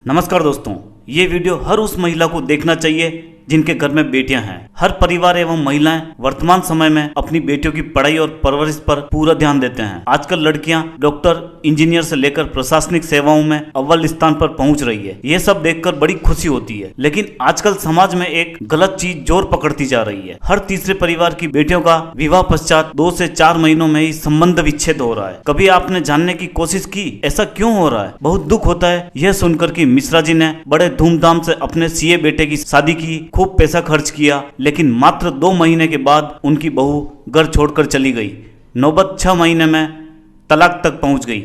नमस्कार दोस्तों, ये वीडियो हर उस महिला को देखना चाहिए जिनके घर में बेटियां हैं। हर परिवार एवं महिलाएं वर्तमान समय में अपनी बेटियों की पढ़ाई और परवरिश पर पूरा ध्यान देते हैं। आजकल लड़कियां डॉक्टर, इंजीनियर से लेकर प्रशासनिक सेवाओं में अव्वल स्थान पर पहुंच रही है। ये सब देखकर बड़ी खुशी होती है, लेकिन आजकल समाज में एक गलत चीज जोर पकड़ती जा रही है। हर तीसरे परिवार की बेटियों का विवाह पश्चात 2 से 4 महीनों में ही संबंध विच्छेद हो रहा है। कभी आपने जानने की कोशिश की ऐसा क्यों हो रहा है? बहुत दुख होता है यह सुनकर कि मिश्रा जी ने बड़े धूमधाम से अपने सीए बेटे की शादी की, खूब पैसा खर्च किया, लेकिन मात्र 2 महीने के बाद उनकी बहू घर छोड़कर चली गई। नौबत 6 महीने में तलाक तक पहुंच गई।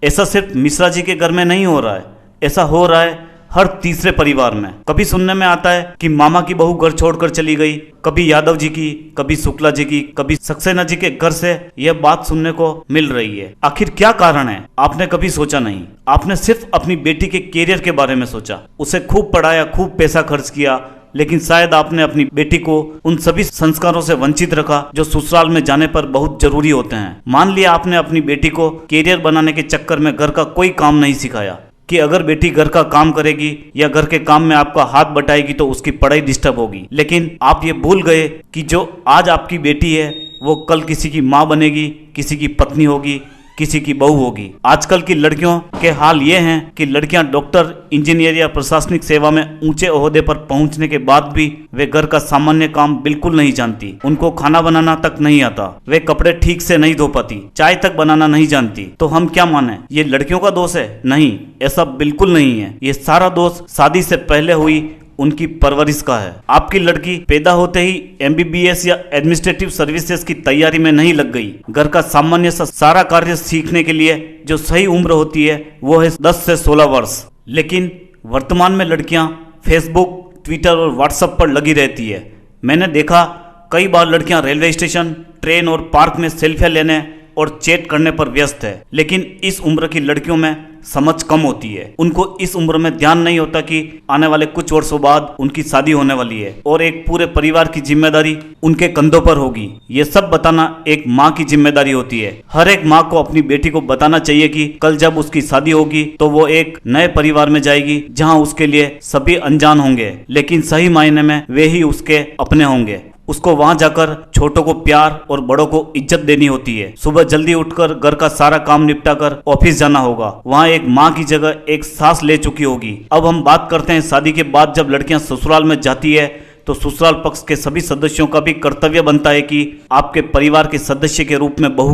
ऐसा सिर्फ मिश्रा जी के घर में नहीं हो रहा है, ऐसा हो रहा है हर तीसरे परिवार में। कभी सुनने में आता है कि मामा की बहू घर छोड़कर चली गई, कभी यादव जी की, कभी शुक्ला जी की, कभी सक्सेना जी के घर से यह बात सुनने को मिल रही है। आखिर क्या कारण है? आपने कभी सोचा नहीं। आपने सिर्फ अपनी बेटी के कैरियर के बारे में सोचा, उसे खूब पढ़ाया, खूब पैसा खर्च किया, लेकिन शायद आपने अपनी बेटी को उन सभी संस्कारों से वंचित रखा जो ससुराल में जाने पर बहुत जरूरी होते हैं। मान लिया आपने अपनी बेटी को कैरियर बनाने के चक्कर में घर का कोई काम नहीं सिखाया कि अगर बेटी घर का काम करेगी या घर के काम में आपका हाथ बटाएगी तो उसकी पढ़ाई डिस्टर्ब होगी। लेकिन आप ये भूल गए कि जो आज आपकी बेटी है वो कल किसी की माँ बनेगी, किसी की पत्नी होगी, किसी की बहू होगी। आजकल की लड़कियों के हाल ये हैं कि लड़कियां डॉक्टर, इंजीनियर या प्रशासनिक सेवा में ऊंचे ओहदे पर पहुंचने के बाद भी वे घर का सामान्य काम बिल्कुल नहीं जानती। उनको खाना बनाना तक नहीं आता, वे कपड़े ठीक से नहीं धो पाती, चाय तक बनाना नहीं जानती। तो हम क्या माने, ये लड़कियों का दोष है? नहीं, ऐसा बिल्कुल नहीं है। ये सारा दोष शादी से पहले हुई उनकी परवरिश का है। आपकी लड़की पैदा होते ही एमबीबीएस या एडमिनिस्ट्रेटिव सर्विसेज की तैयारी में नहीं लग गई। घर का सामान्य सा सारा कार्य सीखने के लिए जो सही उम्र होती है वो है 10 से 16 वर्ष। लेकिन वर्तमान में लड़कियां फेसबुक, ट्विटर और व्हाट्सएप पर लगी रहती है। मैंने देखा कई बार लड़कियां रेलवे स्टेशन, ट्रेन और पार्क में सेल्फियां लेने और चैट करने पर व्यस्त है। लेकिन इस उम्र की लड़कियों में समझ कम होती है। उनको इस उम्र में ध्यान नहीं होता कि आने वाले कुछ वर्षों बाद उनकी शादी होने वाली है और एक पूरे परिवार की जिम्मेदारी उनके कंधों पर होगी। ये सब बताना एक माँ की जिम्मेदारी होती है। हर एक माँ को अपनी बेटी को बताना चाहिए कि कल जब उसकी शादी होगी तो वो एक नए परिवार में जाएगी जहाँ उसके लिए सभी अनजान होंगे, लेकिन सही मायने में वे ही उसके अपने होंगे। उसको वहां जाकर छोटों को प्यार और बड़ों को इज्जत देनी होती है। सुबह जल्दी उठकर घर का सारा काम निपटाकर ऑफिस जाना होगा। वहां एक माँ की जगह एक सास ले चुकी होगी। अब हम बात करते हैं शादी के बाद जब लड़कियां ससुराल में जाती है तो ससुराल पक्ष के सभी सदस्यों का भी कर्तव्य बनता है कि आपके परिवार के सदस्य के रूप में बहू